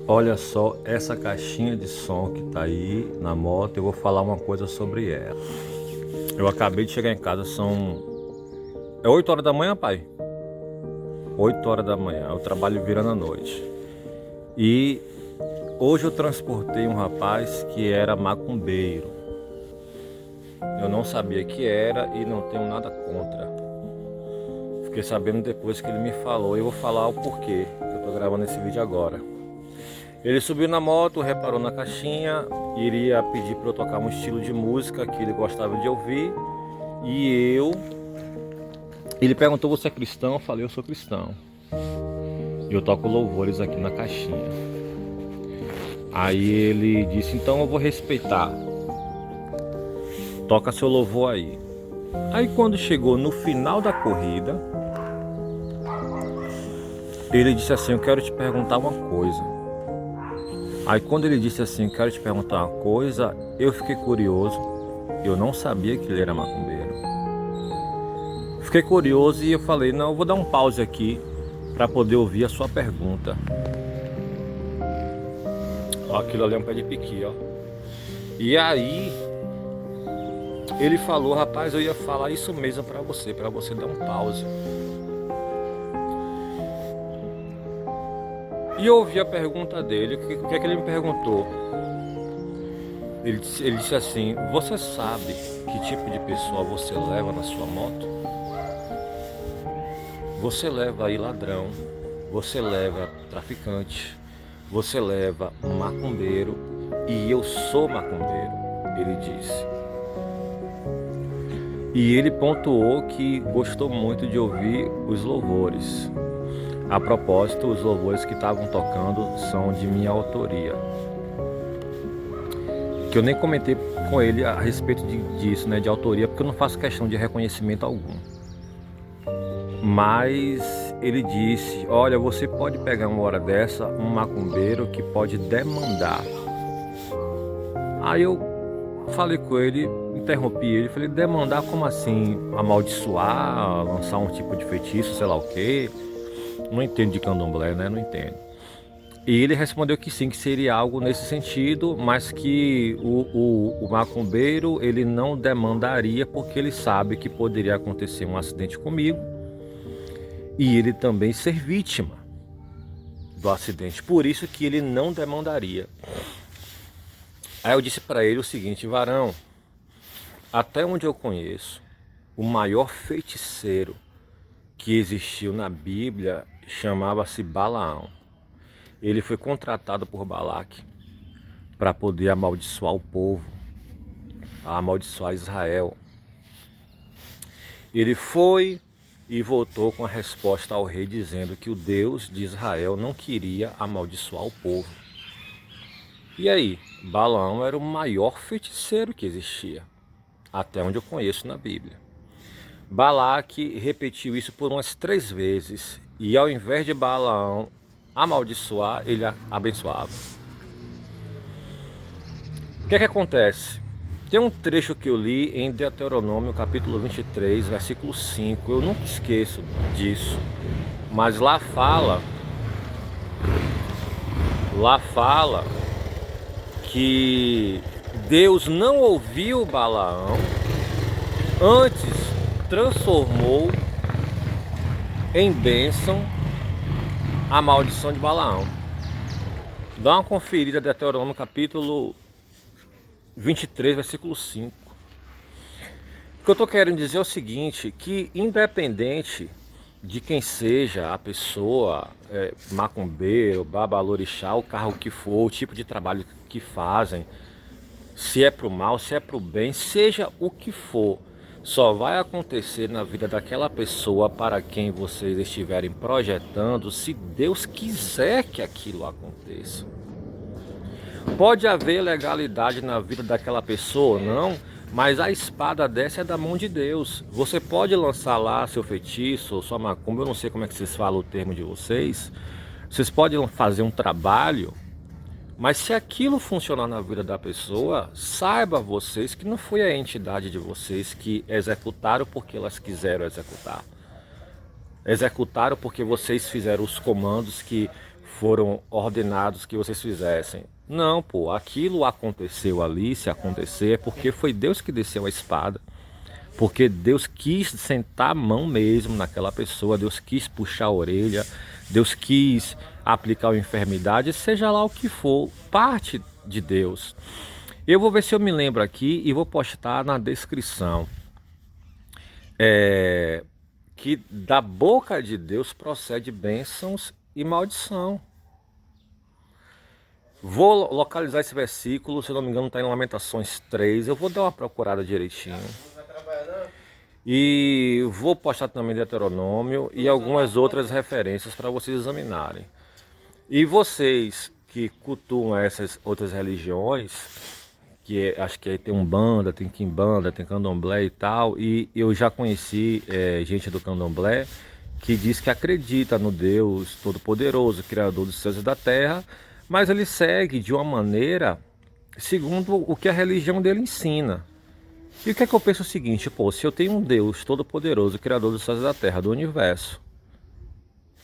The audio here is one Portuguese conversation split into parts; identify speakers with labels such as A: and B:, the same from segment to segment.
A: Olha só essa caixinha de som que tá aí na moto, eu vou falar uma coisa sobre ela. Eu acabei de chegar em casa, É 8 horas da manhã, pai? 8 horas da manhã, eu trabalho virando a noite. E hoje eu transportei um rapaz que era macumbeiro. Eu não sabia que era e não tenho nada contra. Fiquei sabendo depois que ele me falou e eu vou falar o porquê que eu tô gravando esse vídeo agora. Ele subiu na moto, reparou na caixinha, iria pedir para eu tocar um estilo de música que ele gostava de ouvir. Ele perguntou: você é cristão? Eu falei: eu sou cristão. E eu toco louvores aqui na caixinha. Aí ele disse: então eu vou respeitar. Toca seu louvor aí. Aí quando chegou no final da corrida, ele disse assim: eu quero te perguntar uma coisa. Aí quando ele disse assim: quero te perguntar uma coisa, eu fiquei curioso. Eu não sabia que ele era macumbeiro. Fiquei curioso e eu falei: não, eu vou dar um pause aqui para poder ouvir a sua pergunta. Ó, aquilo ali é um pé de piqui, ó. E aí ele falou: rapaz, eu ia falar isso mesmo para você dar um pause. E eu ouvi a pergunta dele. O que é que ele me perguntou? Ele disse assim: você sabe que tipo de pessoa você leva na sua moto? Você leva aí ladrão, você leva traficante, você leva macumbeiro, e eu sou macumbeiro, ele disse. E ele pontuou que gostou muito de ouvir os louvores. A propósito, os louvores que estavam tocando são de minha autoria. Que eu nem comentei com ele a respeito disso, né, de autoria, porque eu não faço questão de reconhecimento algum. Mas ele disse: olha, você pode pegar uma hora dessa um macumbeiro que pode demandar. Aí eu falei com ele, interrompi ele, falei: demandar como assim? Amaldiçoar, lançar um tipo de feitiço, sei lá o quê? Não entendo de candomblé, né? Não entendo. E ele respondeu que sim, que seria algo nesse sentido, mas que o macumbeiro ele não demandaria porque ele sabe que poderia acontecer um acidente comigo e ele também ser vítima do acidente. Por isso que ele não demandaria. Aí eu disse para ele o seguinte: varão, até onde eu conheço, o maior feiticeiro que existiu na Bíblia chamava-se Balaão. Ele foi contratado por Balaque para poder amaldiçoar o povo, amaldiçoar Israel. Ele foi e voltou com a resposta ao rei dizendo que o Deus de Israel não queria amaldiçoar o povo. E aí, Balaão era o maior feiticeiro que existia, até onde eu conheço na Bíblia. Balaque repetiu isso por umas 3 vezes e ao invés de Balaão amaldiçoar, ele abençoava. O que é que acontece? Tem um trecho que eu li em Deuteronômio capítulo 23, versículo 5. Eu nunca esqueço disso. Mas lá fala que Deus não ouviu Balaão, antes transformou em bênção a maldição de Balaão. Dá uma conferida, Deuteronômio capítulo 23, versículo 5. O que eu estou querendo dizer é o seguinte, que independente de quem seja a pessoa, macumbeiro, babalorixá, o carro que for, o tipo de trabalho que fazem, se é para o mal, se é para o bem, seja o que for, só vai acontecer na vida daquela pessoa para quem vocês estiverem projetando, se Deus quiser que aquilo aconteça. Pode haver legalidade na vida daquela pessoa ou não, mas a espada dessa é da mão de Deus. Você pode lançar lá seu feitiço ou sua macumba, eu não sei como é que vocês falam o termo de vocês. Vocês podem fazer um trabalho, mas se aquilo funcionar na vida da pessoa, saiba vocês que não foi a entidade de vocês que executaram porque elas quiseram executar. Executaram porque vocês fizeram os comandos que foram ordenados que vocês fizessem. Não, pô, aquilo aconteceu ali, se acontecer, é porque foi Deus que desceu a espada. Porque Deus quis sentar a mão mesmo naquela pessoa, Deus quis puxar a orelha, Deus quis aplicar a enfermidade, seja lá o que for, parte de Deus. Eu vou ver se eu me lembro aqui e vou postar na descrição. Que da boca de Deus procede bênçãos e maldição. Vou localizar esse versículo, se eu não me engano está em Lamentações 3, eu vou dar uma procurada direitinho. E vou postar também Deuteronômio e algumas outras referências para vocês examinarem. E vocês que cultuam essas outras religiões, acho que aí tem Umbanda, tem Quimbanda, tem Candomblé e tal, e eu já conheci gente do Candomblé que diz que acredita no Deus Todo-Poderoso, Criador dos céus e da terra, mas ele segue de uma maneira segundo o que a religião dele ensina. E o que é que eu penso o seguinte, pô, se eu tenho um Deus Todo-Poderoso, Criador dos céus e da terra, do universo,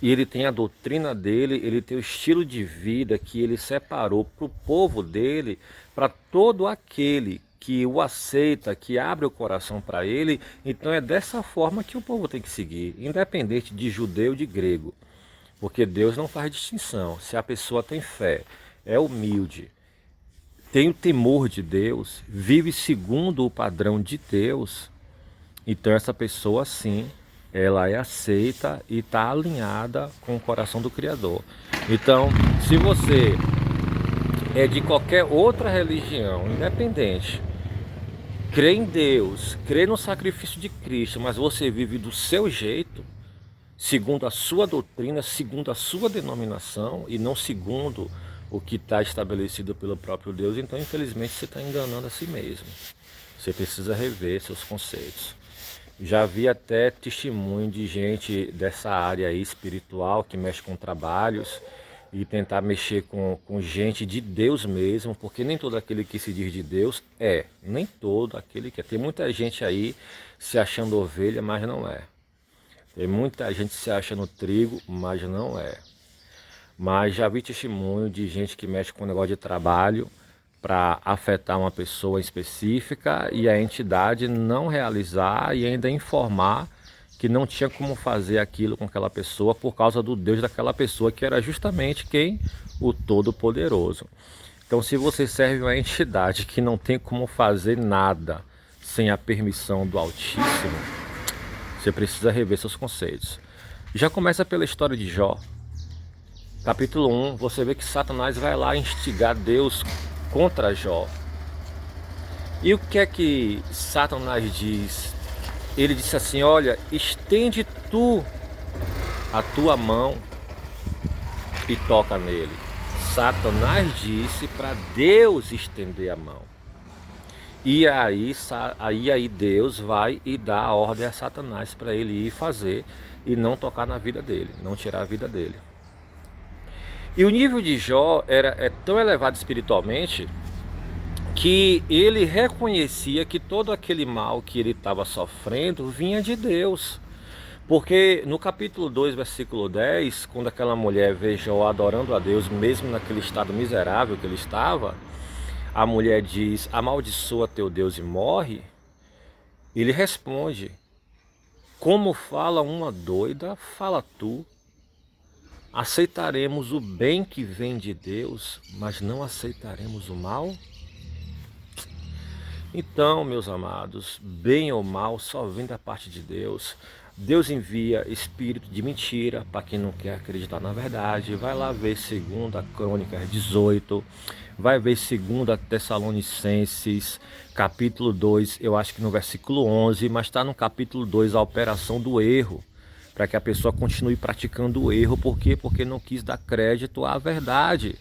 A: e ele tem a doutrina dele, ele tem o estilo de vida que ele separou para o povo dele, para todo aquele que o aceita, que abre o coração para ele, então é dessa forma que o povo tem que seguir, independente de judeu ou de grego. Porque Deus não faz distinção. Se a pessoa tem fé, é humilde, tem o temor de Deus, vive segundo o padrão de Deus, então essa pessoa sim, ela é aceita e está alinhada com o coração do Criador. Então, se você é de qualquer outra religião, independente, crê em Deus, crê no sacrifício de Cristo, mas você vive do seu jeito, segundo a sua doutrina, segundo a sua denominação e não segundo o que está estabelecido pelo próprio Deus, então infelizmente você está enganando a si mesmo. Você precisa rever seus conceitos. Já vi até testemunho de gente dessa área aí espiritual que mexe com trabalhos e tentar mexer com gente de Deus mesmo, porque nem todo aquele que se diz de Deus nem todo aquele que é. Tem muita gente aí se achando ovelha, mas não é. Tem muita gente se achando trigo, mas não é. Mas já vi testemunho de gente que mexe com negócio de trabalho para afetar uma pessoa específica e a entidade não realizar e ainda informar que não tinha como fazer aquilo com aquela pessoa por causa do Deus daquela pessoa, que era justamente quem? O Todo-Poderoso. Então, se você serve uma entidade que não tem como fazer nada sem a permissão do Altíssimo, você precisa rever seus conceitos. Já começa pela história de Jó. Capítulo 1, você vê que Satanás vai lá instigar Deus contra Jó. E o que é que Satanás diz? Ele disse assim, olha, estende tu a tua mão e toca nele. Satanás disse para Deus estender a mão. E aí Deus vai e dá a ordem a Satanás para ele ir fazer e não tocar na vida dele, não tirar a vida dele. E o nível de Jó é tão elevado espiritualmente que ele reconhecia que todo aquele mal que ele estava sofrendo vinha de Deus. Porque no capítulo 2, versículo 10, quando aquela mulher vê Jó adorando a Deus, mesmo naquele estado miserável que ele estava, a mulher diz, amaldiçoa teu Deus e morre. Ele responde, como fala uma doida, fala tu. Aceitaremos o bem que vem de Deus, mas não aceitaremos o mal? Então, meus amados, bem ou mal só vem da parte de Deus. Deus envia espírito de mentira para quem não quer acreditar na verdade. Vai lá ver 2 Crônicas 18, vai ver 2 Tessalonicenses, capítulo 2, eu acho que no versículo 11, mas está no capítulo 2 a operação do erro, para que a pessoa continue praticando o erro. Por quê? Porque não quis dar crédito à verdade.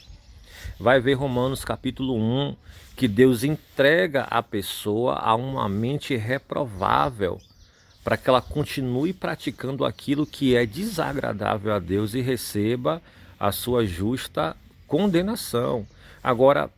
A: Vai ver Romanos capítulo 1, que Deus entrega a pessoa a uma mente reprovável, para que ela continue praticando aquilo que é desagradável a Deus e receba a sua justa condenação. Agora,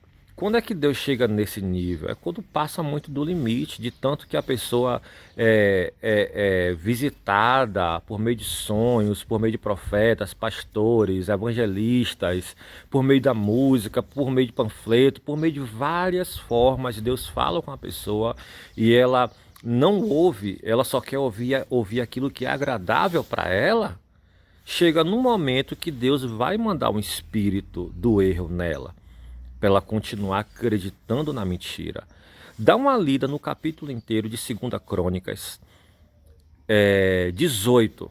A: Quando é que Deus chega nesse nível? É quando passa muito do limite, de tanto que a pessoa é visitada por meio de sonhos, por meio de profetas, pastores, evangelistas, por meio da música, por meio de panfleto, por meio de várias formas. Deus fala com a pessoa e ela não ouve, ela só quer ouvir aquilo que é agradável para ela. Chega num momento que Deus vai mandar um espírito do erro nela para ela continuar acreditando na mentira. Dá uma lida no capítulo inteiro de 2 Crônicas 18.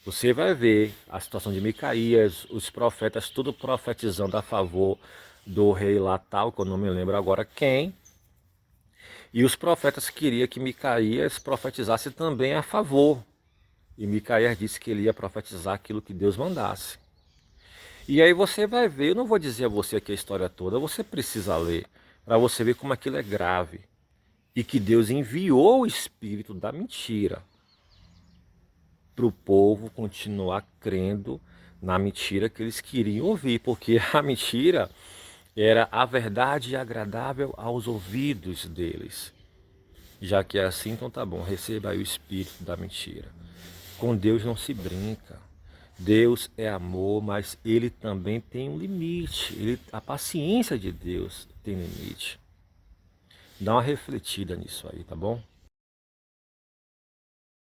A: Você vai ver a situação de Micaías, os profetas tudo profetizando a favor do rei lá tal, que eu não me lembro agora quem. E os profetas queriam que Micaías profetizasse também a favor. E Micaías disse que ele ia profetizar aquilo que Deus mandasse. E aí você vai ver, eu não vou dizer a você aqui a história toda, você precisa ler, para você ver como aquilo é grave. E que Deus enviou o espírito da mentira para o povo continuar crendo na mentira que eles queriam ouvir, porque a mentira era a verdade agradável aos ouvidos deles. Já que é assim, então tá bom, receba aí o espírito da mentira. Com Deus não se brinca. Deus é amor, mas ele também tem um limite. A paciência de Deus tem limite. Dá uma refletida nisso aí, tá bom?